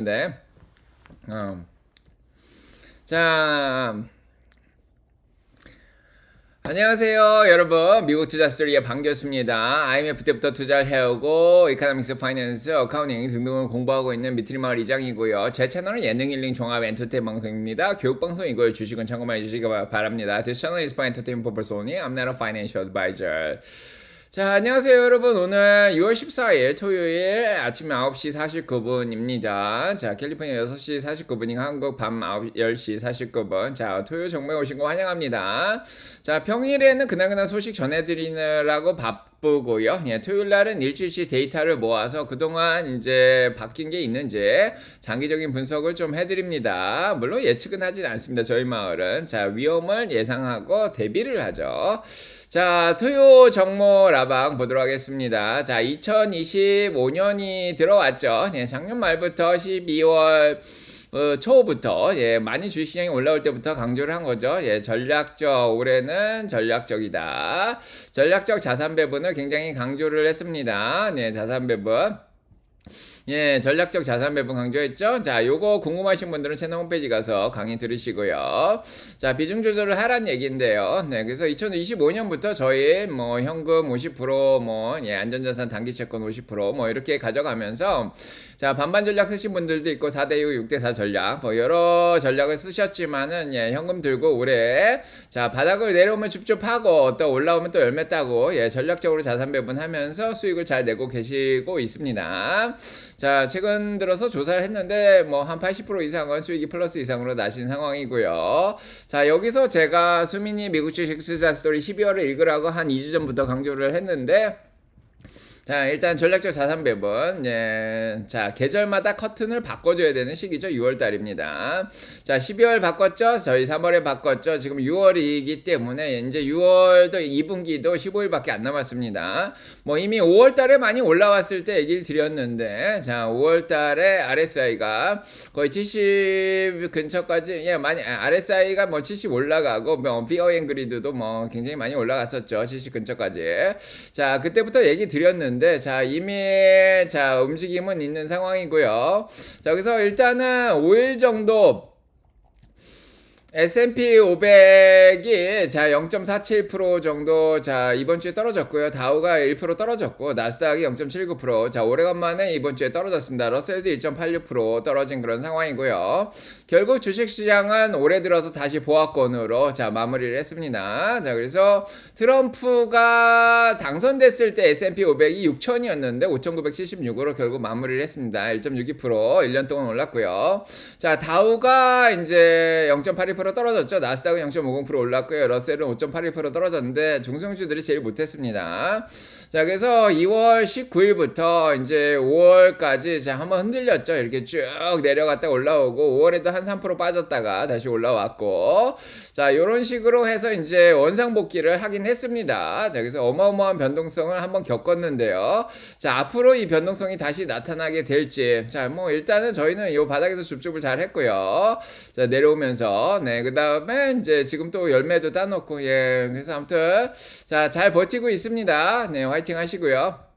네. 어. 자, 안녕하세요, 여러분. 미국 투자 스토리의 반갑습니다. IMF 때부터 투자를 해오고 이코노믹스, 파이낸스, 어카운팅 등등을 공부하고 있는 미트리마을 이장이고요. 제 채널은 예능 힐링 종합 엔터테인 방송입니다. 교육 방송이고요. 주식은 참고만 해주시기 바랍니다. This channel is for entertainment purpose only. I'm not a financial advisor. 자, 안녕하세요, 여러분. 오늘 6월 14일 토요일 아침 9시 49분입니다. 자, 캘리포니아 6시 49분이고 한국 밤 10시 49분. 자, 토요일 정모에 오신 거 환영합니다. 자, 평일에는 그날그날 소식 전해드리느라고 바쁘고요. 예, 토요일 날은 일주일치 데이터를 모아서 그동안 이제 바뀐 게 있는지 장기적인 분석을 좀 해드립니다. 물론 예측은 하진 않습니다. 저희 마을은. 자, 위험을 예상하고 대비를 하죠. 자, 토요 정모 라방 보도록 하겠습니다. 자, 2025년이 들어왔죠. 네, 작년 말부터 12월 초부터 많이 주식시장이 올라올 때부터 강조를 한 거죠. 전략적, 올해는 전략적이다. 전략적 자산 배분을 굉장히 강조를 했습니다. 네, 자산 배분. 전략적 자산 배분 강조했죠? 자, 요거 궁금하신 분들은 채널 홈페이지 가서 강의 들으시고요. 자, 비중 조절을 하란 얘기인데요. 네, 그래서 2025년부터 저희 현금 50%, 안전자산 단기채권 50% 이렇게 가져가면서 자, 반반 전략 쓰신 분들도 있고 4대6, 6대4 전략 여러 전략을 쓰셨지만은 현금 들고 올해 자, 바닥을 내려오면 줍줍하고 또 올라오면 또 열매 따고 전략적으로 자산 배분하면서 수익을 잘 내고 계시고 있습니다. 자, 최근 들어서 조사를 했는데 한 80% 이상은 수익이 플러스 이상으로 나신 상황이고요. 자, 여기서 제가 수민이 미국 주식 투자 스토리 12월을 읽으라고 한 2주 전부터 강조를 했는데 자, 일단 전략적 자산 배분. 자, 계절마다 커튼을 바꿔줘야 되는 시기죠. 6월달입니다. 자, 12월 바꿨죠. 저희 3월에 바꿨죠. 지금 6월이기 때문에 이제 6월도 2분기도 15일밖에 안 남았습니다. 이미 5월달에 많이 올라왔을 때 얘기를 드렸는데, 자, 5월달에 RSI가 거의 70 근처까지, 많이, RSI가 70 올라가고, 비어 앤 그리드도 굉장히 많이 올라갔었죠. 70 근처까지. 자, 그때부터 얘기 드렸는데, 자, 이미 자, 움직임은 있는 상황이고요. 자, 그래서 일단은 5일 정도 S&P 500이 자 0.47% 정도 자 이번 주에 떨어졌고요. 다우가 1% 떨어졌고 나스닥이 0.79% 자 오래간만에 이번 주에 떨어졌습니다. 러셀도 1.86% 떨어진 그런 상황이고요. 결국 주식시장은 올해 들어서 다시 보합권으로 자 마무리를 했습니다. 자 그래서 트럼프가 당선됐을 때 S&P 500이 6천이었는데 5,976으로 결국 마무리를 했습니다. 1.62% 1년 동안 올랐고요. 자 다우가 이제 0.82% 떨어졌죠. 나스닥은 0.50% 올랐고요. 러셀은 5.81% 떨어졌는데 중소형주들이 제일 못했습니다. 자 그래서 2월 19일부터 이제 5월까지 자 한번 흔들렸죠. 이렇게 쭉 내려갔다 올라오고 5월에도 한 3% 빠졌다가 다시 올라왔고 자 요런 식으로 해서 이제 원상복귀를 하긴 했습니다. 자 그래서 어마어마한 변동성을 한번 겪었는데요. 자 앞으로 이 변동성이 다시 나타나게 될지 자 일단은 저희는 이 바닥에서 줍줍을 잘 했고요. 자 내려오면서 그 다음에 이제 지금 또 열매도 따놓고 그래서 아무튼 자 잘 버티고 있습니다. 화이팅 하시고요.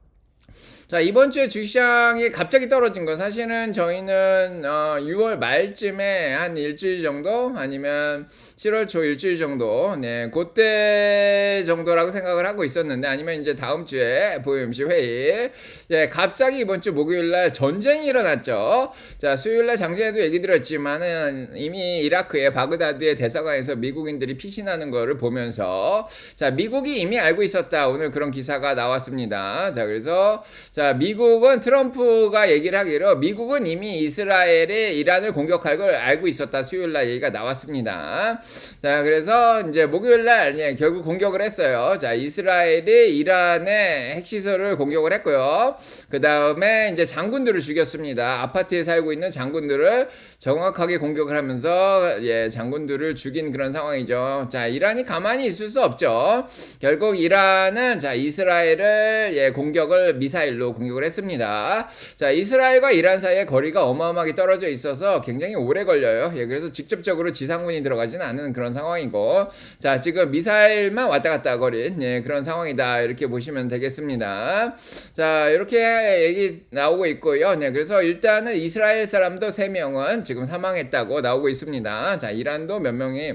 자 이번 주에 주식시장이 갑자기 떨어진 건 사실은 저희는 6월 말쯤에 한 일주일 정도 아니면 7월 초 일주일 정도 그때 정도라고 생각을 하고 있었는데 아니면 이제 다음 주에 FOMC 회의 갑자기 이번 주 목요일날 전쟁이 일어났죠. 자 수요일날 장전에도 얘기 드렸지만은 이미 이라크의 바그다드의 대사관에서 미국인들이 피신하는 거를 보면서 자 미국이 이미 알고 있었다. 오늘 그런 기사가 나왔습니다. 자 그래서 자 미국은 트럼프가 얘기를 하기로 미국은 이미 이스라엘이 이란을 공격할 걸 알고 있었다. 수요일날 얘기가 나왔습니다. 자 그래서 이제 목요일날 결국 공격을 했어요. 자 이스라엘이 이란의 핵시설을 공격을 했고요. 그 다음에 이제 장군들을 죽였습니다. 아파트에 살고 있는 장군들을 정확하게 공격을 하면서 장군들을 죽인 그런 상황이죠. 자 이란이 가만히 있을 수 없죠. 결국 이란은 자 이스라엘을 공격을 미사일로 미사일로 공격을 했습니다. 자, 이스라엘과 이란 사이의 거리가 어마어마하게 떨어져 있어서 굉장히 오래 걸려요. 예, 그래서 직접적으로 지상군이 들어가지는 않은 그런 상황이고, 자, 지금 미사일만 왔다 갔다 거린 그런 상황이다, 이렇게 보시면 되겠습니다. 자, 이렇게 얘기 나오고 있고요. 네, 그래서 일단은 이스라엘 사람도 3명은 지금 사망했다고 나오고 있습니다. 자, 이란도 몇 명이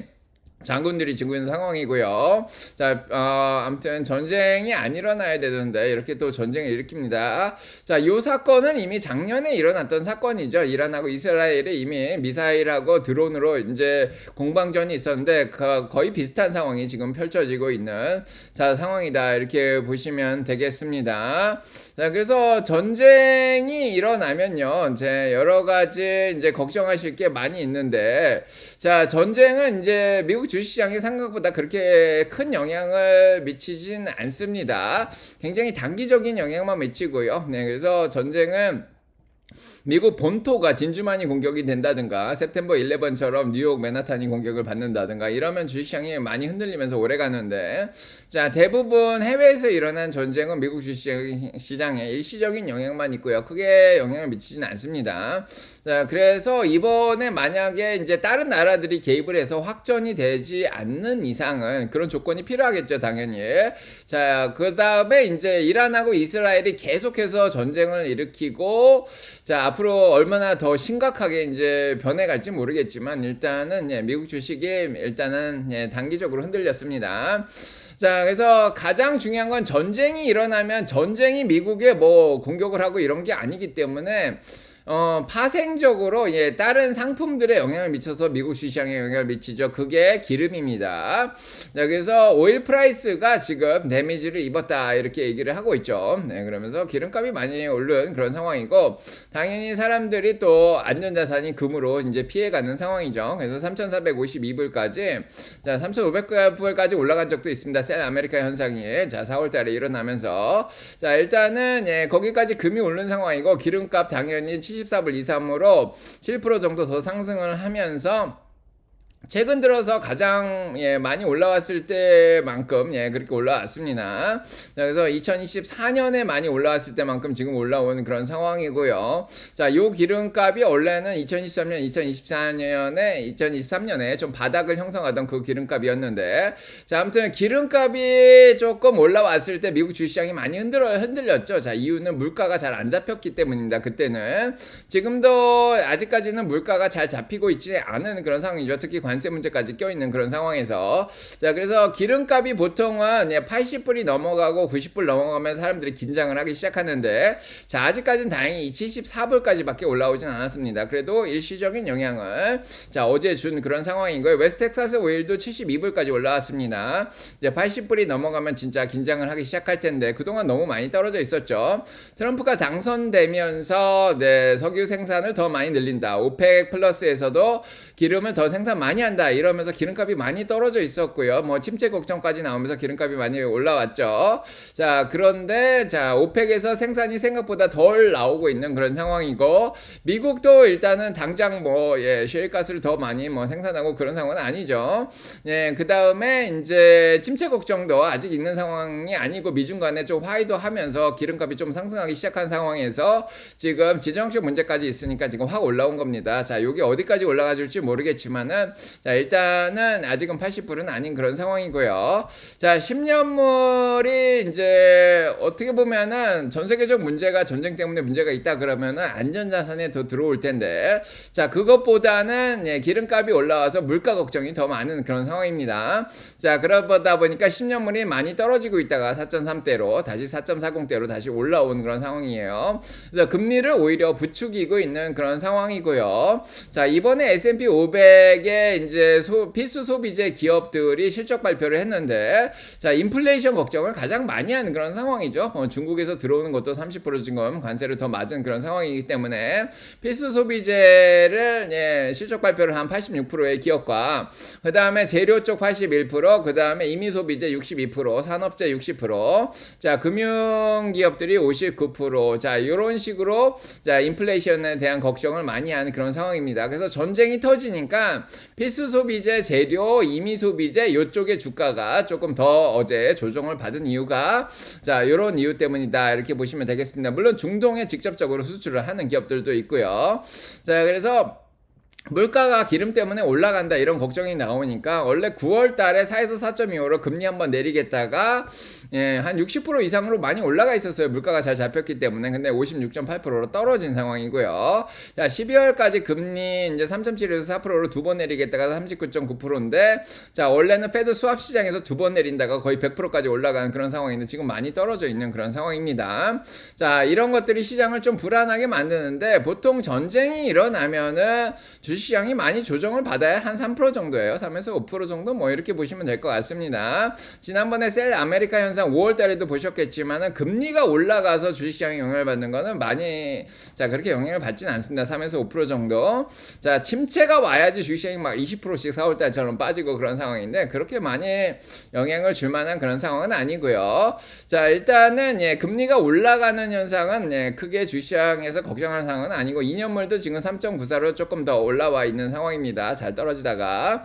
장군들이 지고 있는 상황이고요. 자, 아무튼 전쟁이 안 일어나야 되는데 이렇게 또 전쟁을 일으킵니다. 자, 요 사건은 이미 작년에 일어났던 사건이죠. 이란하고 이스라엘이 이미 미사일하고 드론으로 이제 공방전이 있었는데 거의 비슷한 상황이 지금 펼쳐지고 있는 상황이다, 이렇게 보시면 되겠습니다. 자, 그래서 전쟁이 일어나면요, 이제 여러 가지 이제 걱정하실 게 많이 있는데, 자, 전쟁은 이제 미국 주식시장에 생각보다 그렇게 큰 영향을 미치진 않습니다. 굉장히 단기적인 영향만 미치고요. 네, 그래서 전쟁은 미국 본토가 진주만이 공격이 된다든가 셉템버 11처럼 뉴욕 맨하탄이 공격을 받는다든가 이러면 주식시장이 많이 흔들리면서 오래 가는데, 자, 대부분 해외에서 일어난 전쟁은 미국 주식시장에 일시적인 영향만 있고요, 크게 영향을 미치지는 않습니다. 자, 그래서 이번에 만약에 이제 다른 나라들이 개입을 해서 확전이 되지 않는 이상은 그런 조건이 필요하겠죠, 당연히. 자, 그 다음에 이제 이란하고 이스라엘이 계속해서 전쟁을 일으키고, 자, 앞으로 얼마나 더 심각하게 이제 변해갈지 모르겠지만 일단은 미국 주식이 일단은 단기적으로 흔들렸습니다. 자, 그래서 가장 중요한 건 전쟁이 일어나면 전쟁이 미국에 뭐 공격을 하고 이런 게 아니기 때문에 파생적으로 다른 상품들에 영향을 미쳐서 미국 주식시장에 영향을 미치죠. 그게 기름입니다. 자, 그래서 오일 프라이스가 지금 데미지를 입었다, 이렇게 얘기를 하고 있죠. 네, 그러면서 기름값이 많이 오른 그런 상황이고, 당연히 사람들이 또 안전자산이 금으로 이제 피해가는 상황이죠. 그래서 3,452불까지, 자, 3,500불까지 올라간 적도 있습니다. 셀 아메리카 현상이, 자, 4월달에 일어나면서, 자, 일단은 거기까지 금이 오른 상황이고, 기름값 당연히 74불 23으로 7% 정도 더 상승을 하면서 최근 들어서 가장 많이 올라왔을 때만큼 그렇게 올라왔습니다. 그래서 2024년에 많이 올라왔을 때만큼 지금 올라오는 그런 상황이고요. 자, 요 기름값이 원래는 2023년, 2023년에 좀 바닥을 형성하던 그 기름값이었는데, 자, 아무튼 기름값이 조금 올라왔을 때 미국 주식시장이 많이 흔들렸죠. 자, 이유는 물가가 잘 안 잡혔기 때문입니다. 그때는. 지금도 아직까지는 물가가 잘 잡히고 있지 않은 그런 상황이죠. 특히 관세 문제까지 껴있는 그런 상황에서, 자, 그래서 기름값이 보통은 80불이 넘어가고 90불 넘어가면 사람들이 긴장을 하기 시작하는데, 자, 아직까지는 다행히 74불까지밖에 올라오진 않았습니다. 그래도 일시적인 영향을 어제 준 그런 상황이고요. 웨스텍사스 오일도 72불까지 올라왔습니다. 이제 80불이 넘어가면 진짜 긴장을 하기 시작할 텐데 그동안 너무 많이 떨어져 있었죠. 트럼프가 당선되면서 석유 생산을 더 많이 늘린다, 오펙 플러스에서도 기름을 더 생산 많이 한다, 이러면서 기름값이 많이 떨어져 있었고요. 뭐 침체 걱정까지 나오면서 기름값이 많이 올라왔죠. 자, 그런데 자, 오펙에서 생산이 생각보다 덜 나오고 있는 그런 상황이고, 미국도 일단은 당장 셰일가스를 더 많이 생산하고 그런 상황은 아니죠. 그 다음에 이제 침체 걱정도 아직 있는 상황이 아니고 미중 간에 좀 화해도 하면서 기름값이 좀 상승하기 시작한 상황에서 지금 지정학적 문제까지 있으니까 지금 확 올라온 겁니다. 자, 여기 어디까지 올라가 줄지 모르겠지만은, 자, 일단은 아직은 80불은 아닌 그런 상황이고요. 자, 10년물이 이제 어떻게 보면은 전 세계적 문제가 전쟁 때문에 문제가 있다 그러면은 안전자산에 더 들어올 텐데, 자, 그것보다는 기름값이 올라와서 물가 걱정이 더 많은 그런 상황입니다. 자, 그러다 보니까 10년물이 많이 떨어지고 있다가 4.3대로 다시 4.40대로 다시 올라온 그런 상황이에요. 그래서 금리를 오히려 부추기고 있는 그런 상황이고요. 자, 이번에 S&P 500에 이제 필수 소비재 기업들이 실적 발표를 했는데, 자, 인플레이션 걱정을 가장 많이 하는 그런 상황이죠. 중국에서 들어오는 것도 30% 지금 관세를 더 맞은 그런 상황이기 때문에 필수 소비재를 실적 발표를 한 86%의 기업과, 그 다음에 재료 쪽 81%, 그 다음에 임의 소비재 62%, 산업재 60%, 자, 금융 기업들이 59%, 자, 이런 식으로 자, 인플레이션에 대한 걱정을 많이 하는 그런 상황입니다. 그래서 전쟁이 터지니까 필수 소비재, 재료, 임의 소비재 요쪽의 주가가 조금 더 어제 조정을 받은 이유가 자, 요런 이유 때문이다. 이렇게 보시면 되겠습니다. 물론 중동에 직접적으로 수출을 하는 기업들도 있고요. 자, 그래서 물가가 기름 때문에 올라간다 이런 걱정이 나오니까 원래 9월 달에 4에서 4.25로 금리 한번 내리겠다가 한 60% 이상으로 많이 올라가 있었어요. 물가가 잘 잡혔기 때문에. 근데 56.8%로 떨어진 상황이고요. 자, 12월까지 금리 이제 3.7에서 4%로 두 번 내리겠다가 39.9%인데 자, 원래는 패드 수합 시장에서 두 번 내린다가 거의 100%까지 올라가는 그런 상황인데 지금 많이 떨어져 있는 그런 상황입니다. 자, 이런 것들이 시장을 좀 불안하게 만드는데 보통 전쟁이 일어나면은 주식시장이 많이 조정을 받아야 한 3% 정도예요. 3에서 5% 정도 뭐 이렇게 보시면 될 것 같습니다. 지난번에 셀 아메리카 현상 5월 달에도 보셨겠지만은 금리가 올라가서 주식시장에 영향을 받는 거는 많이 자 그렇게 영향을 받진 않습니다. 3에서 5% 정도. 자, 침체가 와야지 주식시장이 막 20%씩 4월 달처럼 빠지고 그런 상황인데 그렇게 많이 영향을 줄 만한 그런 상황은 아니고요. 자, 일단은 금리가 올라가는 현상은 크게 주식시장에서 걱정할 상황은 아니고 2년물도 지금 3.94로 조금 더 올라와 있는 상황입니다. 잘 떨어지다가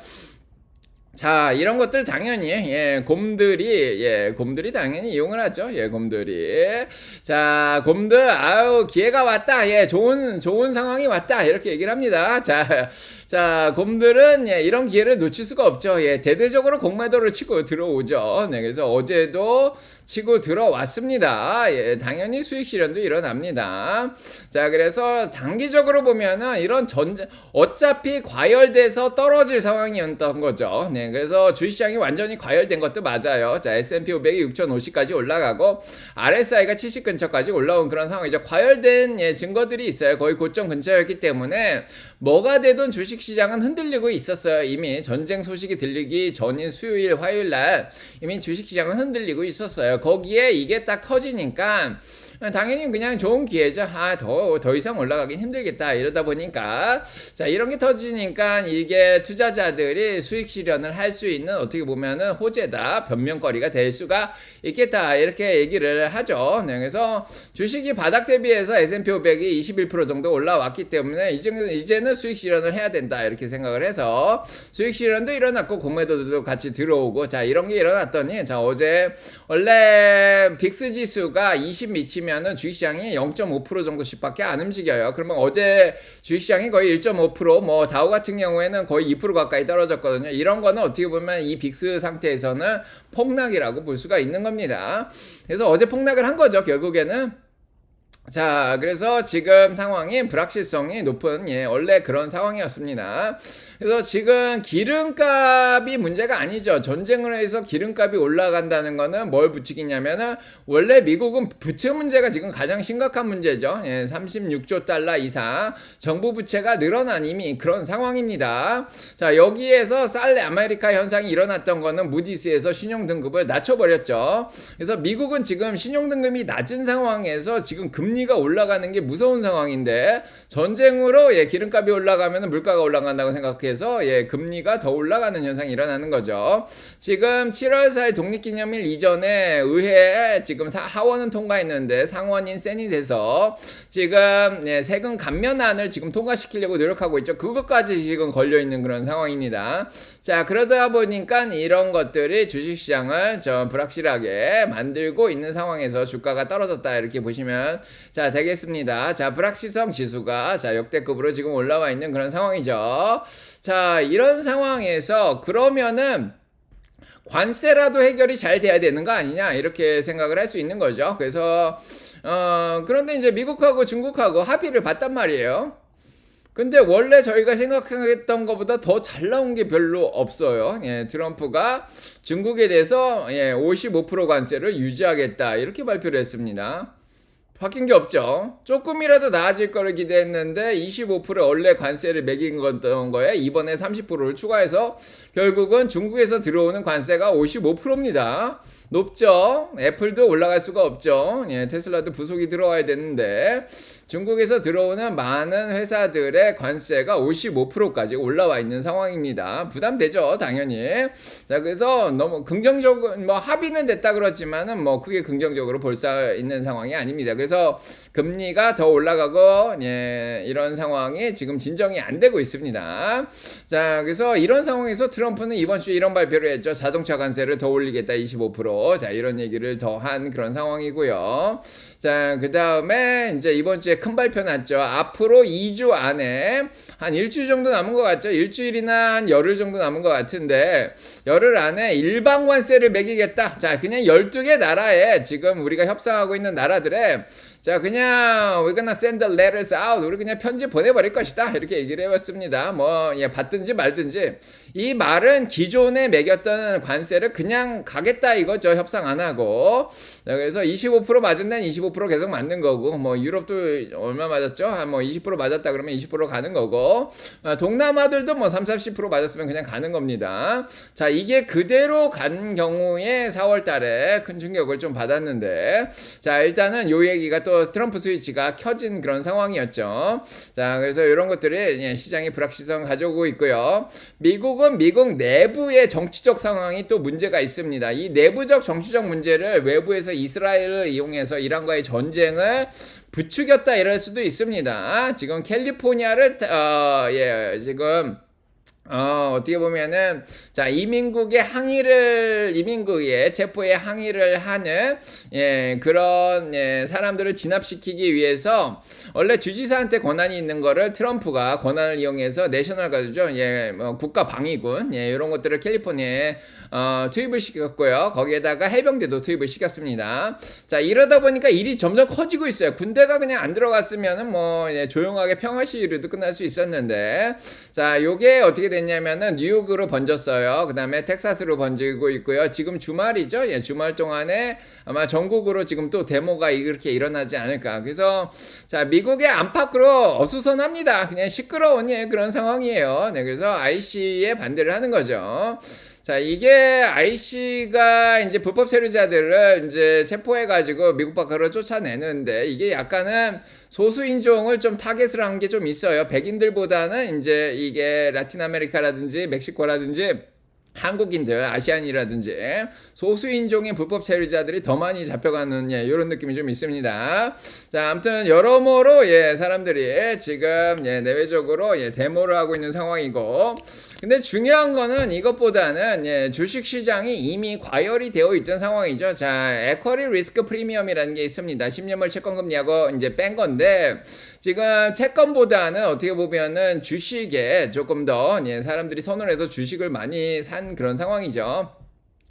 자, 이런 것들 당연히 곰들이 당연히 이용을 하죠. 곰들이. 자, 곰들 아유 기회가 왔다. 좋은 상황이 왔다. 이렇게 얘기를 합니다. 자, 곰들은 이런 기회를 놓칠 수가 없죠. 대대적으로 공매도를 치고 들어오죠. 네, 그래서 어제도 치고 들어왔습니다. 당연히 수익 실현도 일어납니다. 자, 그래서 단기적으로 보면은 이런 전쟁 어차피 과열돼서 떨어질 상황이었던 거죠. 네, 그래서 주식시장이 완전히 과열된 것도 맞아요. 자, S&P 500이 6,050까지 올라가고 RSI가 70 근처까지 올라온 그런 상황이죠. 과열된 증거들이 있어요. 거의 고점 근처였기 때문에 뭐가 되든 주식시장은 흔들리고 있었어요. 이미 전쟁 소식이 들리기 전인 수요일, 화요일 날 이미 주식시장은 흔들리고 있었어요. 거기에 이게 딱 터지니까 당연히 그냥 좋은 기회죠. 더 이상 올라가긴 힘들겠다. 이러다 보니까 자, 이런 게 터지니까 이게 투자자들이 수익 실현을 할 수 있는 어떻게 보면은 호재다, 변명거리가 될 수가 있겠다. 이렇게 얘기를 하죠. 네, 그래서 주식이 바닥 대비해서 S&P 500이 21% 정도 올라왔기 때문에 이제는 수익 실현을 해야 된다. 이렇게 생각을 해서 수익 실현도 일어났고 공매도도 같이 들어오고 자, 이런 게 일어났더니 자, 어제 원래 빅스 지수가 20 미치면은 주식시장이 0.5% 정도씩밖에 안 움직여요. 그러면 어제 주식시장이 거의 1.5% 뭐 다우 같은 경우에는 거의 2% 가까이 떨어졌거든요. 이런 거는 어떻게 보면 이 빅스 상태에서는 폭락이라고 볼 수가 있는 겁니다. 그래서 어제 폭락을 한 거죠, 결국에는. 자, 그래서 지금 상황이 불확실성이 높은 원래 그런 상황이었습니다. 그래서 지금 기름값이 문제가 아니죠. 전쟁을 해서 기름값이 올라간다는 거는 뭘 부추기냐면은 원래 미국은 부채 문제가 지금 가장 심각한 문제죠. 36조 달러 이상 정부 부채가 늘어난 이미 그런 상황입니다. 자, 여기에서 쌀 아메리카 현상이 일어났던 거는 무디스에서 신용등급을 낮춰버렸죠. 그래서 미국은 지금 신용등급이 낮은 상황에서 지금 금리가 올라가는 게 무서운 상황인데 전쟁으로 기름값이 올라가면 물가가 올라간다고 생각해서 금리가 더 올라가는 현상이 일어나는 거죠. 지금 7월 4일 독립기념일 이전에 의회에 지금 하원은 통과했는데 상원인 세닛에서 지금 세금 감면안을 지금 통과시키려고 노력하고 있죠. 그것까지 지금 걸려있는 그런 상황입니다. 자, 그러다 보니까 이런 것들이 주식시장을 좀 불확실하게 만들고 있는 상황에서 주가가 떨어졌다 이렇게 보시면 자 되겠습니다. 자, 불확실성 지수가 자 역대급으로 지금 올라와 있는 그런 상황이죠. 자, 이런 상황에서 그러면은 관세라도 해결이 잘 돼야 되는 거 아니냐 이렇게 생각을 할 수 있는 거죠. 그래서 그런데 이제 미국하고 중국하고 합의를 봤단 말이에요. 근데 원래 저희가 생각했던 것보다 더 잘 나온 게 별로 없어요. 트럼프가 중국에 대해서 55% 관세를 유지하겠다 이렇게 발표를 했습니다. 바뀐 게 없죠. 조금이라도 나아질 거를 기대했는데 25% 원래 관세를 매긴 거였던 거에 이번에 30%를 추가해서 결국은 중국에서 들어오는 관세가 55%입니다. 높죠. 애플도 올라갈 수가 없죠. 예, 테슬라도 부속이 들어와야 되는데 중국에서 들어오는 많은 회사들의 관세가 55%까지 올라와 있는 상황입니다. 부담되죠, 당연히. 자, 그래서 너무 긍정적으로 뭐 합의는 됐다 그렇지만은 뭐 크게 긍정적으로 볼 수 있는 상황이 아닙니다. 그래서 금리가 더 올라가고 예, 이런 상황이 지금 진정이 안 되고 있습니다. 자, 그래서 이런 상황에서 트럼프는 이번 주에 이런 발표를 했죠. 자동차 관세를 더 올리겠다 25%. 자, 이런 얘기를 더 한 그런 상황이고요. 자, 그 다음에 이제 이번 주에 큰 발표 났죠. 앞으로 2주 안에 한 일주일 정도 남은 것 같죠. 일주일이나 한 열흘 정도 남은 것 같은데 열흘 안에 일방 관세를 매기겠다. 자, 그냥 12개 나라에 지금 우리가 협상하고 있는 나라들에 자, 그냥 we're gonna send the letters out. 우리 그냥 편지 보내버릴 것이다. 이렇게 얘기를 해봤습니다. 뭐 예, 받든지 말든지. 이 말은 기존에 매겼던 관세를 그냥 가겠다 이거죠. 협상 안 하고. 자, 그래서 25% 맞은 데는 25% 계속 맞는 거고, 뭐 유럽도 얼마 맞았죠? 한 뭐 20% 맞았다 그러면 20% 가는 거고, 동남아들도 뭐 30, 40% 맞았으면 그냥 가는 겁니다. 자, 이게 그대로 간 경우에 4월 달에 큰 충격을 좀 받았는데, 자, 일단은 요 얘기가 또 트럼프 스위치가 켜진 그런 상황이었죠. 자, 그래서 이런 것들이 시장의 불확실성 가져오고 있고요. 미국은 미국 내부의 정치적 상황이 또 문제가 있습니다. 이 내부적 정치적 문제를 외부에서 이스라엘을 이용해서 이란과의 전쟁을 부추겼다 이럴 수도 있습니다. 지금 캘리포니아를 지금 어떻게 보면은, 자, 이민국의 체포에 항의를 하는, 그런, 사람들을 진압시키기 위해서, 원래 주지사한테 권한이 있는 거를 트럼프가 권한을 이용해서 내셔널 가드죠. 뭐 국가 방위군, 이런 것들을 캘리포니아에, 투입을 시켰고요. 거기에다가 해병대도 투입을 시켰습니다. 자, 이러다 보니까 일이 점점 커지고 있어요. 군대가 그냥 안 들어갔으면은 뭐, 조용하게 평화 시위로도 끝날 수 있었는데, 자, 요게 어떻게 됐냐면은 뉴욕으로 번졌어요. 그 다음에 텍사스로 번지고 있고요. 지금 주말이죠. 주말 동안에 아마 전국으로 지금 또 데모가 이렇게 일어나지 않을까. 그래서 자, 미국의 안팎으로 어수선합니다. 그냥 시끄러운 그런 상황이에요. 네, 그래서 IC에 반대를 하는 거죠. 자, 이게 IC가 이제 불법 체류자들을 이제 체포해가지고 미국 밖으로 쫓아내는데 이게 약간은 소수인종을 좀 타겟을 한 게 좀 있어요. 백인들보다는 이제 이게 라틴 아메리카라든지 멕시코라든지 한국인들, 아시안이라든지 소수인종의 불법 체류자들이 더 많이 잡혀가는 이런 느낌이 좀 있습니다. 자, 아무튼 여러모로 사람들이 지금 내외적으로 데모를 하고 있는 상황이고, 근데 중요한 거는 이것보다는 주식시장이 이미 과열이 되어 있던 상황이죠. 자, 에쿼리 리스크 프리미엄이라는 게 있습니다. 10년물 채권금리하고 이제 뺀 건데, 지금 채권보다는 어떻게 보면은 주식에 조금 더 사람들이 선호해서 주식을 많이 산 그런 상황이죠.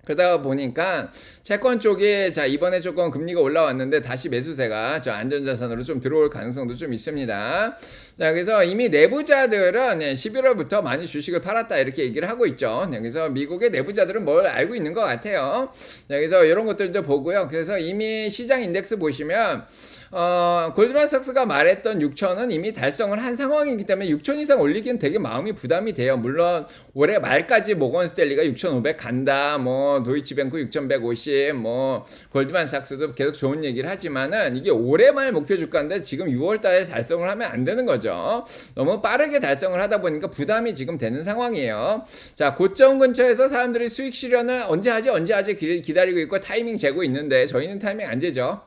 그러다 보니까 채권 쪽에 자, 이번에 조금 금리가 올라왔는데 다시 매수세가 저 안전자산으로 좀 들어올 가능성도 좀 있습니다. 자, 그래서 이미 내부자들은 11월부터 많이 주식을 팔았다 이렇게 얘기를 하고 있죠. 그래서 미국의 내부자들은 뭘 알고 있는 것 같아요. 자, 그래서 이런 것들도 보고요. 그래서 이미 시장 인덱스 보시면 골드만삭스가 말했던 6천은 이미 달성을 한 상황이기 때문에 6천 이상 올리기는 되게 마음이 부담이 돼요. 물론 올해 말까지 모건 스탠리가 6,500 간다, 뭐 도이치뱅크 6,150, 뭐 골드만삭스도 계속 좋은 얘기를 하지만은 이게 올해 말 목표 주가인데 지금 6월 달에 달성을 하면 안 되는 거죠. 너무 빠르게 달성을 하다 보니까 부담이 지금 되는 상황이에요. 자, 고점 근처에서 사람들이 수익 실현을 언제 하지 기다리고 있고 타이밍 재고 있는데 저희는 타이밍 안 재죠.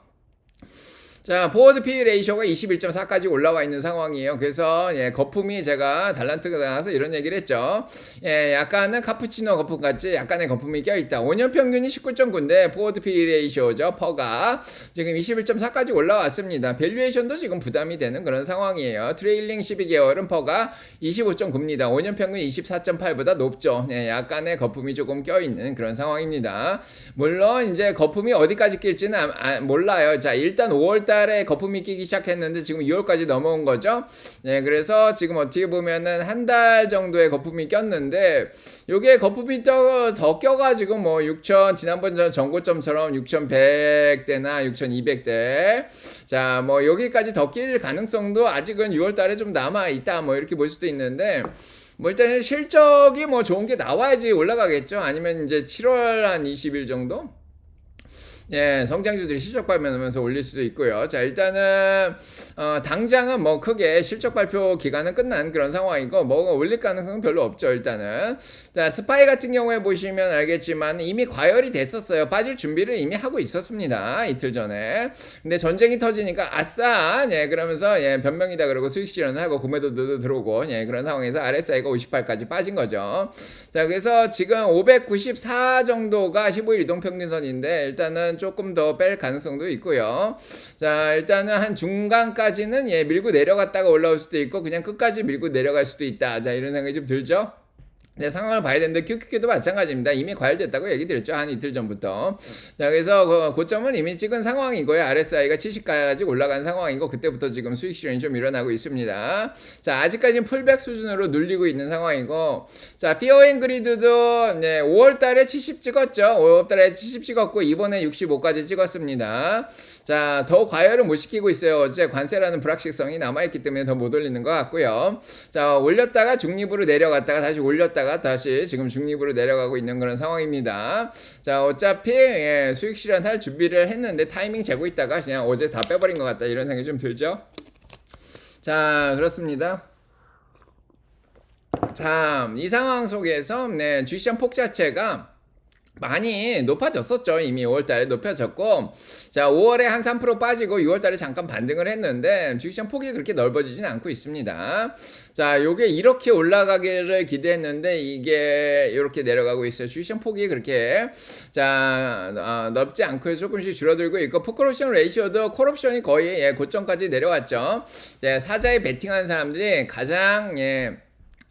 자, 포워드 PE 레이쇼가 21.4까지 올라와 있는 상황이에요. 그래서 거품이 제가 달란트가 나와서 이런 얘기를 했죠. 약간은 카푸치노 거품 같이 약간의 거품이 껴있다. 5년 평균이 19.9인데 포워드 PE 레이쇼죠. 퍼가 지금 21.4까지 올라왔습니다. 밸류에이션도 지금 부담이 되는 그런 상황이에요. 트레일링 12개월은 퍼가 25.9입니다. 5년 평균 24.8보다 높죠. 약간의 거품이 조금 껴있는 그런 상황입니다. 물론 이제 거품이 어디까지 낄지는 몰라요. 자, 일단 5월달 달에 거품이 끼기 시작했는데 지금 2월까지 넘어온 거죠. 그래서 지금 어떻게 보면은 한 달 정도의 거품이 꼈는데 요게 거품이 더 껴가지고 뭐 6천 지난번 전고점처럼 6,100대나 6,200대 자, 뭐 여기까지 더 낄 가능성도 아직은 6월 달에 좀 남아 있다 뭐 이렇게 볼 수도 있는데 뭐 일단 실적이 뭐 좋은 게 나와야지 올라가겠죠. 아니면 이제 7월 한 20일 정도? 예, 성장주들이 실적 발표하면서 올릴 수도 있고요. 자, 일단은 당장은 뭐 크게 실적 발표 기간은 끝난 그런 상황이고 뭐 올릴 가능성은 별로 없죠. 일단은 자, 스파이 같은 경우에 보시면 알겠지만 이미 과열이 됐었어요. 빠질 준비를 이미 하고 있었습니다. 이틀 전에. 근데 전쟁이 터지니까 아싸, 예, 그러면서 예, 변명이다 그러고 수익 실현하고 구매도도 들어오고 예, 그런 상황에서 RSI가 58까지 빠진 거죠. 자, 그래서 지금 594 정도가 15일 이동 평균선인데 일단은 조금 더 뺄 가능성도 있고요. 자, 일단은 한 중간까지는 예, 밀고 내려갔다가 올라올 수도 있고 그냥 끝까지 밀고 내려갈 수도 있다. 자, 이런 생각이 좀 들죠? 네, 상황을 봐야 되는데 QQQ도 마찬가지입니다. 이미 과열됐다고 얘기 드렸죠. 한 이틀 전부터. 자, 그래서 그 고점을 이미 찍은 상황이고요. RSI가 70까지 올라간 상황이고 그때부터 지금 수익 실현이 좀 일어나고 있습니다. 자, 아직까지는 풀백 수준으로 눌리고 있는 상황이고 자, 피어앤그리드도 네, 5월 달에 70 찍었죠. 5월 달에 70 찍었고 이번에 65까지 찍었습니다. 자, 더 과열을 못 시키고 있어요. 어제 관세라는 불확실성이 남아있기 때문에 더 못 올리는 것 같고요. 자, 올렸다가 중립으로 내려갔다가 다시 올렸다가 다시 지금 중립으로 내려가고 있는 그런 상황입니다. 자, 어차피 예, 수익 실현할 준비를 했는데 타이밍 재고 있다가 그냥 어제 다 빼버린 것 같다 이런 생각이 좀 들죠. 자, 그렇습니다. 자, 이 상황 속에서 네, 주시장 폭 자체가 많이 높아졌었죠. 이미 5월달에 높아졌고 자 5월에 한 3% 빠지고 6월달에 잠깐 반등을 했는데 주식시장 폭이 그렇게 넓어지진 않고 있습니다. 자 요게 이렇게 올라가기를 기대했는데 이게 이렇게 내려가고 있어요. 주식시장 폭이 그렇게 자 넓지 않고 조금씩 줄어들고 있고 풋콜옵션 레이시오도 콜옵션이 거의 예, 고점까지 내려왔죠. 네, 사자에 베팅한 사람들이 가장 예,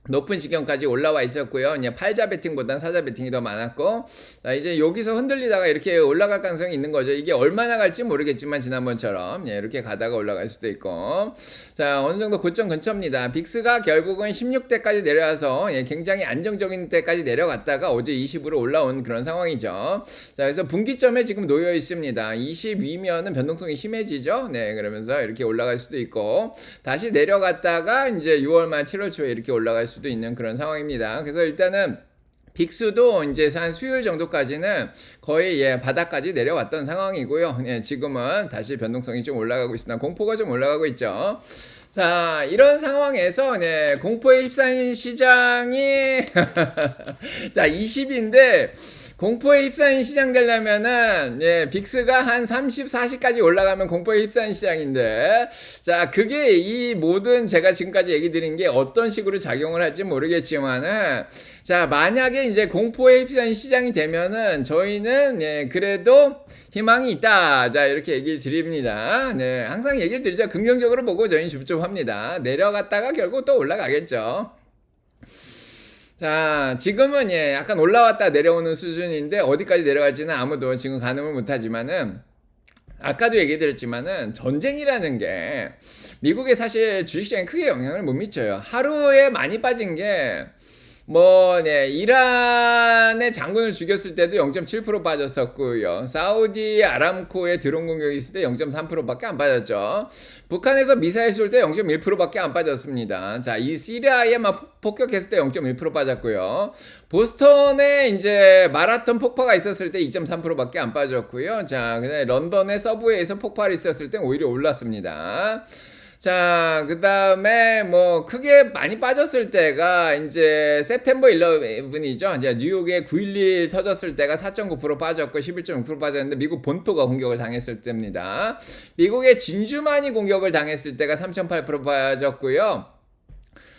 높은 지경까지 올라와 있었고요. 이제 팔자 베팅보다는 사자 베팅이 더 많았고, 자, 이제 여기서 흔들리다가 이렇게 올라갈 가능성이 있는 거죠. 이게 얼마나 갈지 모르겠지만 지난번처럼 예, 이렇게 가다가 올라갈 수도 있고, 자 어느 정도 고점 근처입니다. 빅스가 결국은 16대까지 내려와서 예, 굉장히 안정적인 때까지 내려갔다가 어제 20으로 올라온 그런 상황이죠. 자 그래서 분기점에 지금 놓여 있습니다. 22면은 변동성이 심해지죠. 네, 그러면서 이렇게 올라갈 수도 있고, 다시 내려갔다가 이제 6월 말 7월 초에 이렇게 올라갈 수도 있는 그런 상황입니다. 그래서 일단은 빅스도 이제 한 수요일 정도까지는 거의 예, 바닥까지 내려왔던 상황이고요. 예, 지금은 다시 변동성이 좀 올라가고 있습니다. 공포가 좀 올라가고 있죠. 자, 이런 상황에서 네, 공포에 휩싸인 시장이 자, 20인데 공포에 휩싸인 시장 되려면은 예, 빅스가 한 30, 40까지 올라가면 공포에 휩싸인 시장인데 자 그게 이 모든 제가 지금까지 얘기 드린 게 어떤 식으로 작용을 할지 모르겠지만은 자 만약에 이제 공포에 휩싸인 시장이 되면은 저희는 예, 그래도 희망이 있다. 자 이렇게 얘기를 드립니다. 네, 항상 얘기를 드리죠. 긍정적으로 보고 저희는 줍줍합니다. 내려갔다가 결국 또 올라가겠죠. 자, 지금은 예, 약간 올라왔다 내려오는 수준인데 어디까지 내려갈지는 아무도 지금 가늠을 못하지만은 아까도 얘기 드렸지만은 전쟁이라는 게 미국에 사실 주식시장에 크게 영향을 못 미쳐요. 하루에 많이 빠진 게 뭐, 네, 이란의 장군을 죽였을 때도 0.7% 빠졌었고요. 사우디 아람코의 드론 공격이 있을 때 0.3%밖에 안 빠졌죠. 북한에서 미사일 쏠 때 0.1%밖에 안 빠졌습니다. 자, 이 시리아에 막 폭격했을 때 0.1% 빠졌고요. 보스턴에 이제 마라톤 폭파가 있었을 때 2.3%밖에 안 빠졌고요. 자, 그다음에 런던의 서브웨이에서 폭발이 있었을 때 오히려 올랐습니다. 자, 그 다음에 뭐 크게 많이 빠졌을 때가 이제 September 11이죠. 이제 뉴욕에 9.11 터졌을 때가 4.9% 빠졌고 11.6% 빠졌는데 미국 본토가 공격을 당했을 때입니다. 미국의 진주만이 공격을 당했을 때가 3.8% 빠졌고요.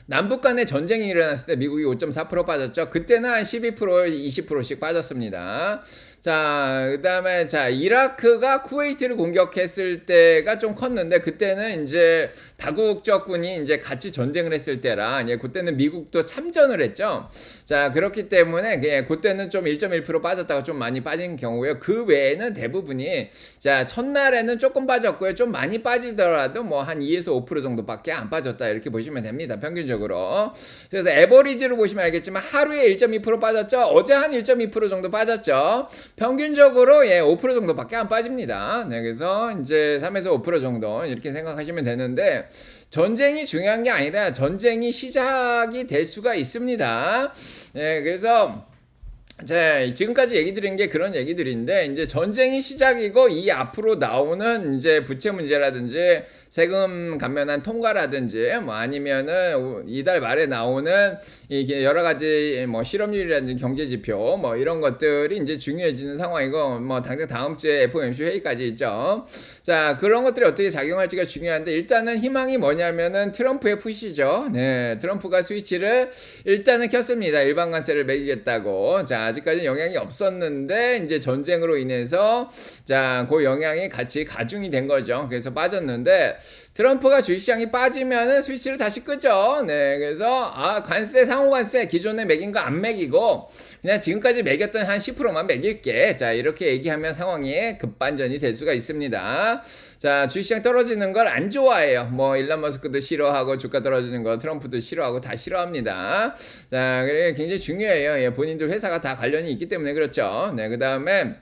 남북 간의 전쟁이 일어났을 때 미국이 5.4% 빠졌죠. 그때는 한 12%, 20%씩 빠졌습니다. 자, 그 다음에, 자, 이라크가 쿠웨이트를 공격했을 때가 좀 컸는데, 그때는 이제 다국적군이 이제 같이 전쟁을 했을 때라, 예, 그때는 미국도 참전을 했죠. 자, 그렇기 때문에, 예, 그때는 좀 1.1% 빠졌다가 좀 많이 빠진 경우고요. 그 외에는 대부분이, 자, 첫날에는 조금 빠졌고요. 좀 많이 빠지더라도 뭐 한 2에서 5% 정도밖에 안 빠졌다. 이렇게 보시면 됩니다. 평균적으로. 그래서 에버리지로 보시면 알겠지만, 하루에 1.2% 빠졌죠. 어제 한 1.2% 정도 빠졌죠. 평균적으로 예, 5% 정도밖에 안 빠집니다. 네, 그래서 이제 3에서 5% 정도 이렇게 생각하시면 되는데 전쟁이 중요한 게 아니라 전쟁이 시작이 될 수가 있습니다. 네, 그래서 자, 지금까지 얘기 드린 게 그런 얘기들인데, 이제 전쟁이 시작이고, 이 앞으로 나오는 이제 부채 문제라든지, 세금 감면한 통과라든지, 뭐 아니면은 이달 말에 나오는 이게 여러 가지 뭐 실업률이라든지 경제 지표, 뭐 이런 것들이 이제 중요해지는 상황이고, 뭐 당장 다음 주에 FOMC 회의까지 있죠. 자, 그런 것들이 어떻게 작용할지가 중요한데, 일단은 희망이 뭐냐면은 트럼프의 푸시죠. 네, 트럼프가 스위치를 일단은 켰습니다. 일반 관세를 매기겠다고. 자, 아직까지 영향이 없었는데 이제 전쟁으로 인해서 자, 그 영향이 같이 가중이 된 거죠. 그래서 빠졌는데 트럼프가 주식시장이 빠지면은 스위치를 다시 끄죠. 네, 그래서 관세 상호 관세 기존에 매긴 거 안 매기고 그냥 지금까지 매겼던 한 10%만 매길게. 자, 이렇게 얘기하면 상황이 급반전이 될 수가 있습니다. 자, 주식시장 떨어지는 걸 안 좋아해요. 뭐 일론 머스크도 싫어하고 주가 떨어지는 거 트럼프도 싫어하고 다 싫어합니다. 자, 그래 굉장히 중요해요. 예, 본인들 회사가 다 관련이 있기 때문에 그렇죠. 네, 그다음에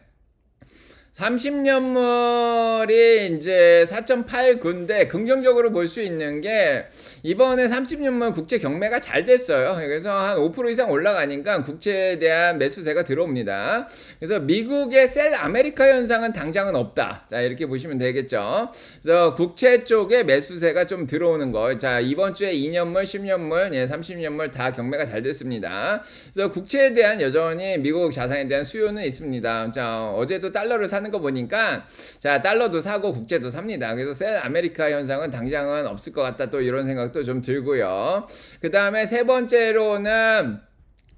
30년물이 이제 4.89인데 긍정적으로 볼 수 있는 게 이번에 30년물 국채 경매가 잘 됐어요. 그래서 한 5% 이상 올라가니까 국채에 대한 매수세가 들어옵니다. 그래서 미국의 셀 아메리카 현상은 당장은 없다. 자, 이렇게 보시면 되겠죠. 그래서 국채 쪽에 매수세가 좀 들어오는 거. 자, 이번 주에 2년물, 10년물, 30년물 다 경매가 잘 됐습니다. 그래서 국채에 대한 여전히 미국 자산에 대한 수요는 있습니다. 자, 어제도 달러를 사는 거 보니까 자, 달러도 사고 국채도 삽니다. 그래서 셀 아메리카 현상은 당장은 없을 것 같다. 또 이런 생각도 좀 들고요. 그 다음에 세 번째로는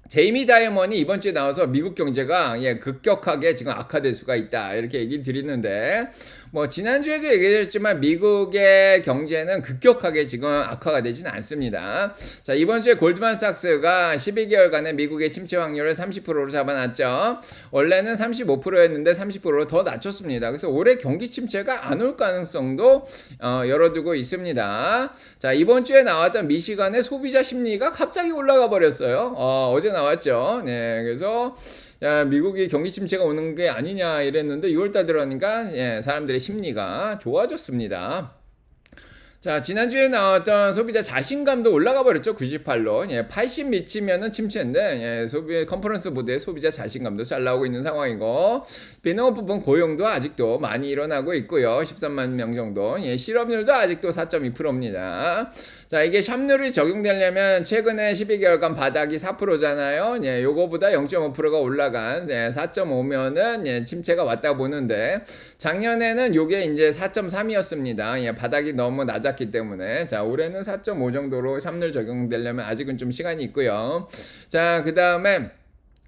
제이미 다이먼이 이번 주에 나와서 미국 경제가 급격하게 지금 악화될 수가 있다 이렇게 얘기를 드리는데 뭐 지난주에도 얘기했지만 미국의 경제는 급격하게 지금 악화가 되지는 않습니다. 자, 이번 주에 골드만삭스가 12개월간의 미국의 침체 확률을 30%로 잡아놨죠. 원래는 35%였는데 30%로 더 낮췄습니다. 그래서 올해 경기 침체가 안 올 가능성도 열어두고 있습니다. 자, 이번 주에 나왔던 미시간의 소비자 심리가 갑자기 올라가 버렸어요. 어제 나왔죠. 네, 그래서 야, 미국이 경기 침체가 오는 게 아니냐 이랬는데 6월달 들어가니까 사람들의 심리가 좋아졌습니다. 자, 지난주에 나왔던 소비자 자신감도 올라가 버렸죠. 98로. 80 미치면은 침체인데, 컨퍼런스 보드에 소비자 자신감도 잘 나오고 있는 상황이고, 비농업 부분 고용도 아직도 많이 일어나고 있고요. 13만 명 정도. 실업률도 아직도 4.2%입니다. 자, 이게 샵룰이 적용되려면 최근에 12개월간 바닥이 4%잖아요. 요거보다 0.5%가 올라간 4.5면은 침체가 왔다 보는데, 작년에는 요게 이제 4.3이었습니다. 바닥이 너무 낮았기 때문에. 자, 올해는 4.5 정도로 샵룰 적용되려면 아직은 좀 시간이 있고요. 자, 그 다음에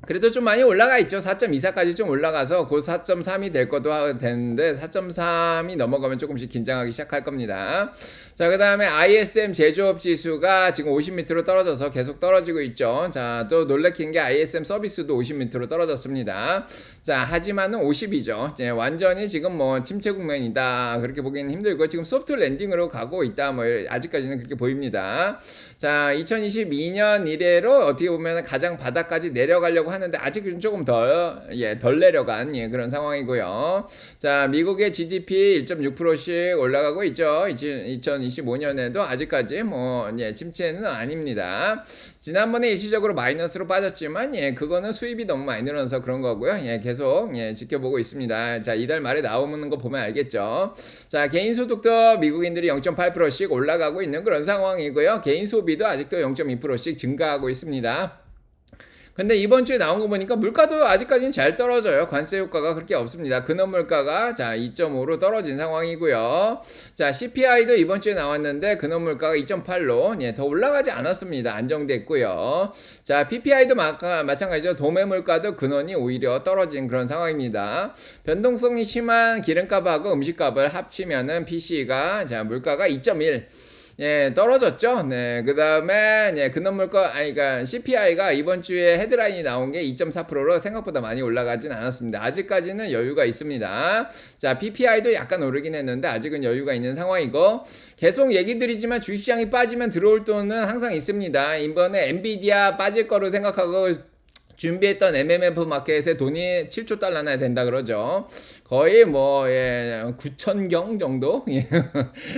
그래도 좀 많이 올라가 있죠. 4.24까지 좀 올라가서 곧 4.3이 될 것도 되는데 4.3이 넘어가면 조금씩 긴장하기 시작할 겁니다. 자, 그 다음에 ISM 제조업 지수가 지금 50 밑으로 떨어져서 계속 떨어지고 있죠. 자, 또 놀래킨 게 ISM 서비스도 50 밑으로 떨어졌습니다. 자, 하지만은 50이죠. 완전히 지금 뭐 침체 국면이다 그렇게 보기는 힘들고 지금 소프트 랜딩으로 가고 있다 뭐 아직까지는 그렇게 보입니다. 자, 2022년 이래로 어떻게 보면 가장 바닥까지 내려가려고 하는데 아직은 조금 덜 내려간 그런 상황이고요. 자, 미국의 GDP 1.6%씩 올라가고 있죠. 2025년에도 아직까지 뭐 침체는 아닙니다. 지난번에 일시적으로 마이너스로 빠졌지만 그거는 수입이 너무 많이 늘어나서 그런 거고요. 계속 지켜보고 있습니다. 자, 이달 말에 나오는 거 보면 알겠죠. 자, 개인 소득도 미국인들이 0.8%씩 올라가고 있는 그런 상황이고요. 개인 소비도 아직도 0.2%씩 증가하고 있습니다. 근데 이번 주에 나온 거 보니까 물가도 아직까지는 잘 떨어져요. 관세 효과가 그렇게 없습니다. 근원 물가가 자 2.5로 떨어진 상황이고요. 자, CPI도 이번 주에 나왔는데 근원 물가가 2.8로 더 올라가지 않았습니다. 안정됐고요. 자, PPI도 마찬가지죠. 도매 물가도 근원이 오히려 떨어진 그런 상황입니다. 변동성이 심한 기름값하고 음식값을 합치면은 PC가 자 물가가 2.1 떨어졌죠. 네, 그 다음에, 근원 물가, 그러니까 CPI가 이번 주에 헤드라인이 나온 게 2.4%로 생각보다 많이 올라가진 않았습니다. 아직까지는 여유가 있습니다. 자, PPI도 약간 오르긴 했는데, 아직은 여유가 있는 상황이고, 계속 얘기 드리지만 주식시장이 빠지면 들어올 돈은 항상 있습니다. 이번에 엔비디아 빠질 거로 생각하고, 준비했던 MMF 마켓에 돈이 7조 달러나 된다 그러죠. 거의 뭐 9천경 정도?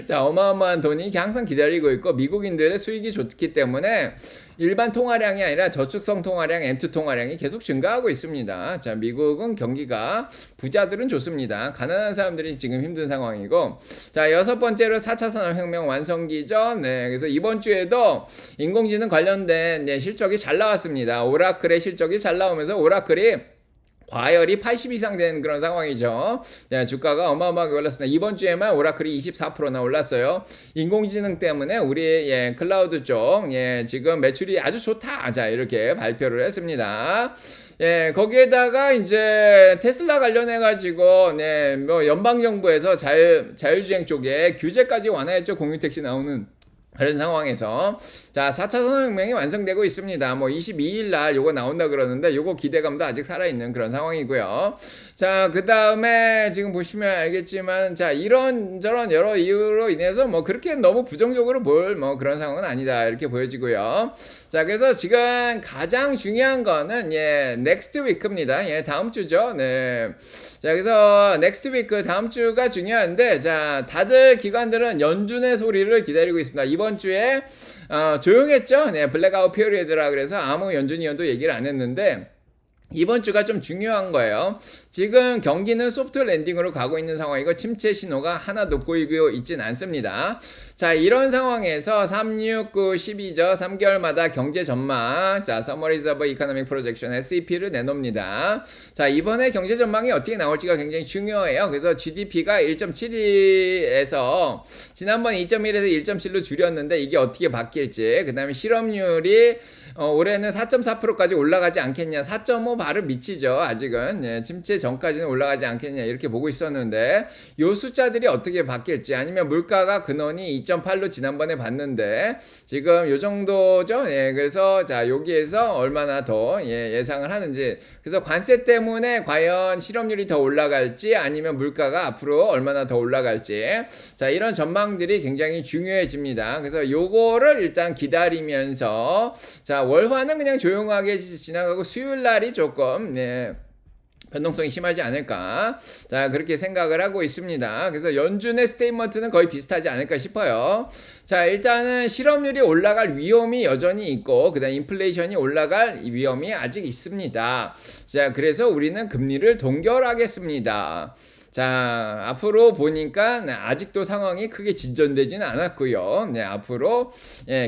자, 어마어마한 돈이 항상 기다리고 있고 미국인들의 수익이 좋기 때문에 일반 통화량이 아니라 저축성 통화량, M2 통화량이 계속 증가하고 있습니다. 자, 미국은 경기가 부자들은 좋습니다. 가난한 사람들이 지금 힘든 상황이고, 자, 여섯 번째로 4차 산업혁명 완성기죠. 네, 그래서 이번 주에도 인공지능 관련된 실적이 잘 나왔습니다. 오라클의 실적이 잘 나오면서 오라클이 과열이 80 이상 되는 그런 상황이죠. 네, 주가가 어마어마하게 올랐습니다. 이번 주에만 오라클이 24%나 올랐어요. 인공지능 때문에 우리 클라우드 쪽 지금 매출이 아주 좋다. 자, 이렇게 발표를 했습니다. 거기에다가 이제 테슬라 관련해 가지고 뭐 연방 정부에서 자율주행 쪽에 규제까지 완화했죠. 공유택시 나오는 그런 상황에서 자 4차 산업혁명이 완성되고 있습니다. 뭐 22일 날 요거 나온다 그러는데 요거 기대감도 아직 살아있는 그런 상황이고요. 자, 그 다음에 지금 보시면 알겠지만 자 이런저런 여러 이유로 인해서 뭐 그렇게 너무 부정적으로 볼 뭐 그런 상황은 아니다 이렇게 보여지고요. 자, 그래서 지금 가장 중요한 거는 넥스트 위크입니다. 다음 주죠. 네. 자, 그래서 넥스트 위크 다음 주가 중요한데 자 다들 기관들은 연준의 소리를 기다리고 있습니다. 이번 주에 조용했죠. 네, 블랙아웃 피어리드라 그래서 아무 연준 위원도 얘기를 안 했는데 이번 주가 좀 중요한 거예요. 지금 경기는 소프트 랜딩으로 가고 있는 상황이고 침체 신호가 하나도 보이고 있진 않습니다. 자, 이런 상황에서 3, 6, 9, 12죠. 3개월마다 경제 전망, 자, Summaries of Economic Projection, SEP를 내놓습니다. 자, 이번에 경제 전망이 어떻게 나올지가 굉장히 중요해요. 그래서 GDP가 1.72에서 지난번 2.1에서 1.7로 줄였는데 이게 어떻게 바뀔지, 그 다음에 실업률이 올해는 4.4%까지 올라가지 않겠냐, 4.5 바로 미치죠. 아직은 침체 전까지는 올라가지 않겠냐 이렇게 보고 있었는데 요 숫자들이 어떻게 바뀔지, 아니면 물가가 근원이 2.8로 지난번에 봤는데 지금 요 정도죠. 그래서 자 여기에서 얼마나 더 예상을 하는지, 그래서 관세 때문에 과연 실업률이 더 올라갈지 아니면 물가가 앞으로 얼마나 더 올라갈지, 자 이런 전망들이 굉장히 중요해집니다. 그래서 요거를 일단 기다리면서 자 월화는 그냥 조용하게 지나가고 수요일 날이 조금 변동성이 심하지 않을까, 자 그렇게 생각을 하고 있습니다. 그래서 연준의 스테이트먼트는 거의 비슷하지 않을까 싶어요. 자 일단은 실업률이 올라갈 위험이 여전히 있고 그 다음 인플레이션이 올라갈 위험이 아직 있습니다. 자 그래서 우리는 금리를 동결하겠습니다. 자 앞으로 보니까 아직도 상황이 크게 진전되지는 않았고요. 앞으로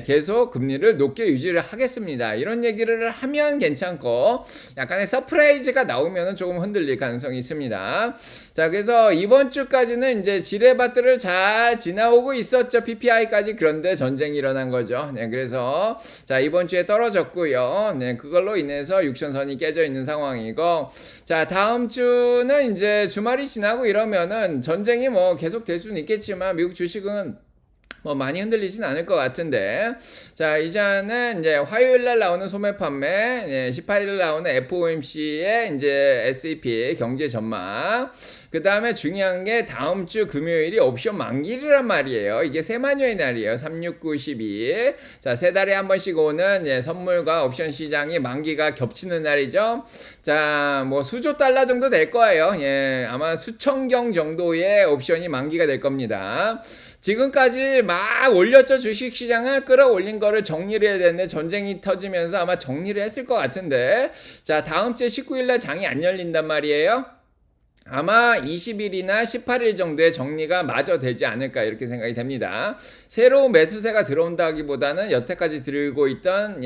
계속 금리를 높게 유지를 하겠습니다. 이런 얘기를 하면 괜찮고 약간의 서프라이즈가 나오면 조금 흔들릴 가능성이 있습니다. 자 그래서 이번 주까지는 이제 지뢰밭들을 잘 지나오고 있었죠. PPI까지. 그런데 전쟁이 일어난 거죠. 그래서 자 이번 주에 떨어졌고요. 그걸로 인해서 육천선이 깨져 있는 상황이고, 자 다음 주는 이제 주말이 지나고 이러면은 전쟁이 뭐 계속 될 수는 있겠지만 미국 주식은 뭐 많이 흔들리진 않을 것 같은데, 자 이제는 이제 화요일 날 나오는 소매 판매, 18일 나오는 FOMC의 이제 SEP 경제 전망, 그 다음에 중요한 게 다음 주 금요일이 옵션 만기일이란 말이에요. 이게 세마녀의 날이에요. 3, 6, 9, 12. 자, 세 달에 한 번씩 오는 선물과 옵션 시장이 만기가 겹치는 날이죠. 자, 뭐 수조 달러 정도 될 거예요. 아마 수천 경 정도의 옵션이 만기가 될 겁니다. 지금까지 막 올렸죠. 주식시장을 끌어올린 거를 정리를 해야 되는데 전쟁이 터지면서 아마 정리를 했을 것 같은데, 자 다음 주 19일날 장이 안 열린단 말이에요. 아마 20일이나 18일 정도의 정리가 마저 되지 않을까 이렇게 생각이 됩니다. 새로운 매수세가 들어온다기보다는 여태까지 들고 있던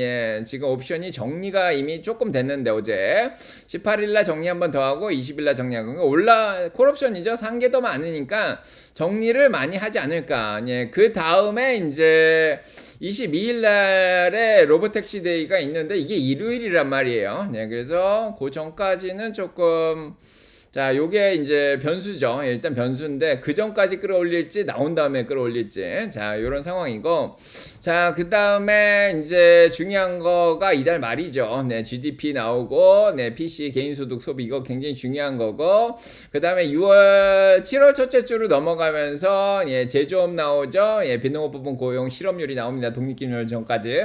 지금 옵션이 정리가 이미 조금 됐는데 어제 18일날 정리 한번 더 하고 20일날 정리하고 콜옵션이죠. 산 게 더 많으니까 정리를 많이 하지 않을까. 그 다음에 이제 22일날에 로보택시 데이가 있는데 이게 일요일이란 말이에요. 그래서 그 전까지는 조금 자 요게 이제 변수죠. 일단 변수인데 그 전까지 끌어올릴지 나온 다음에 끌어올릴지, 자 요런 상황이고, 자 그 다음에 이제 중요한 거가 이달 말이죠. GDP 나오고 PC 개인소득 소비 이거 굉장히 중요한 거고, 그 다음에 7월 첫째 주로 넘어가면서 제조업 나오죠. 빈농업 부분 고용 실업률이 나옵니다. 독립기준일 전까지.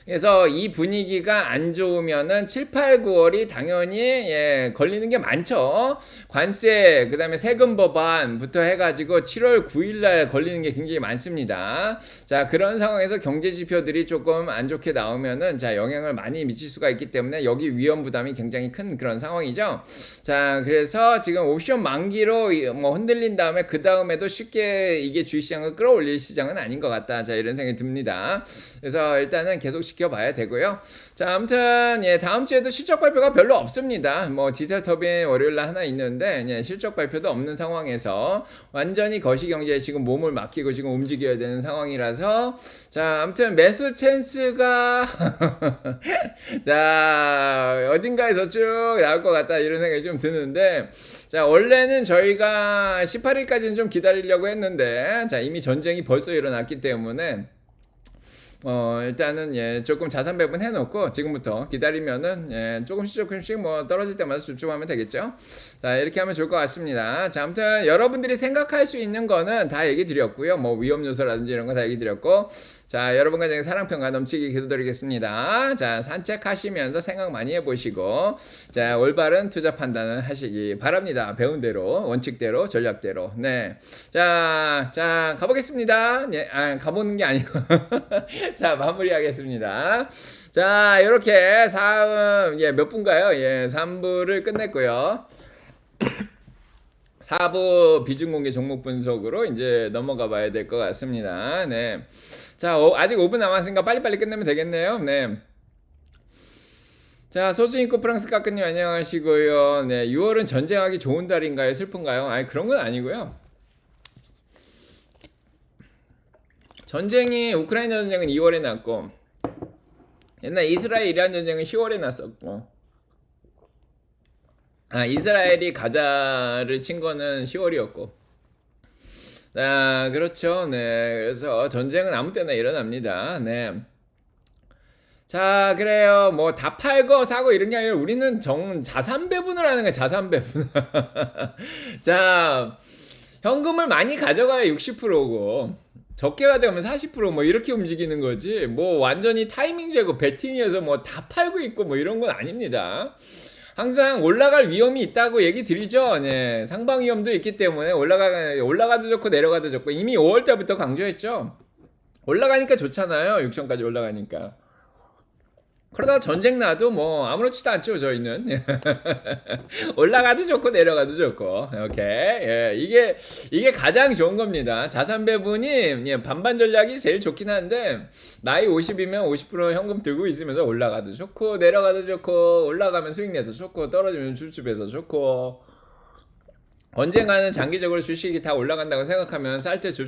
그래서 이 분위기가 안 좋으면은 7, 8, 9월이 당연히 예, 걸리는 게 많죠. 관세, 그다음에 세금 법안부터 해가지고 7월 9일날 걸리는 게 굉장히 많습니다. 자, 그런 상황에서 경제 지표들이 조금 안 좋게 나오면은 자, 영향을 많이 미칠 수가 있기 때문에 여기 위험 부담이 굉장히 큰 그런 상황이죠. 자, 그래서 지금 옵션 만기로 뭐 흔들린 다음에 그 다음에도 쉽게 이게 주식시장을 끌어올릴 시장은 아닌 것 같다. 자, 이런 생각이 듭니다. 그래서 일단은 계속 지켜봐야 되고요. 자, 아무튼 예, 다음 주에도 실적 발표가 별로 없습니다. 뭐 디지털 터빈 월요일날 하나 있는데 예, 실적 발표도 없는 상황에서 완전히 거시경제에 지금 몸을 맡기고 지금 움직여야 되는 상황이라서 자, 아무튼 매수 찬스가 자, 어딘가에서 쭉 나올 것 같다 이런 생각이 좀 드는데 자, 원래는 저희가 18일까지는 좀 기다리려고 했는데 자, 이미 전쟁이 벌써 일어났기 때문에 일단은 예, 조금 자산 배분 해놓고 지금부터 기다리면은 예, 조금씩 뭐 떨어질 때마다 집중하면 되겠죠. 자, 이렇게 하면 좋을 것 같습니다. 자, 아무튼 여러분들이 생각할 수 있는 거는 다 얘기 드렸고요. 뭐 위험 요소라든지 이런 거 다 얘기 드렸고, 자, 여러분 가정에 사랑평가 넘치게 기도드리겠습니다. 자, 산책하시면서 생각 많이 해보시고, 자, 올바른 투자 판단을 하시기 바랍니다. 배운 대로, 원칙대로, 전략대로. 네. 자, 가보겠습니다. 예, 가보는 게 아니고. 자, 마무리하겠습니다. 자, 이렇게 예, 몇 분가요? 예, 3부를 끝냈고요. 4부 비중공개 종목 분석으로 이제 넘어가 봐야 될 것 같습니다. 네. 자, 아직 5분 남았으니까 빨리빨리 끝내면 되겠네요. 네. 자, 소주인코 프랑스 까꾸님 안녕하시고요. 네, 6월은 전쟁하기 좋은 달인가요? 슬픈가요? 아니, 그런 건 아니고요. 전쟁이 우크라이나 전쟁은 2월에 났고 옛날 이스라엘 이란 전쟁은 10월에 났었고 이스라엘이 가자를 친 거는 10월이었고 그렇죠. 네, 그래서 전쟁은 아무 때나 일어납니다. 네. 자, 그래요. 뭐 다 팔고 사고 이런 게 아니라 우리는 자산 배분을 하는 거야. 자산 배분. 자, 현금을 많이 가져가야 60%고 적게 가져가면 40% 이렇게 움직이는 거지. 뭐 완전히 타이밍 제거 베팅이어서 뭐 다 팔고 있고 뭐 이런 건 아닙니다. 항상 올라갈 위험이 있다고 얘기 드리죠. 네, 상방 위험도 있기 때문에 올라가도 좋고 내려가도 좋고 이미 5월 달부터 강조했죠. 올라가니까 좋잖아요. 6천까지 올라가니까. 그러다가 전쟁 나도 뭐 아무렇지도 않죠. 저희는 올라가도 좋고 내려가도 좋고 오케이. 예, 이게 가장 좋은 겁니다. 자산 배분이 예, 반반 전략이 제일 좋긴 한데 나이 50이면 50% 현금 들고 있으면서 올라가도 좋고 내려가도 좋고 올라가면 수익 내서 좋고 떨어지면 출집해서 좋고 언젠가는 장기적으로 주식이 다 올라간다고 생각하면 쌀 때 줍줍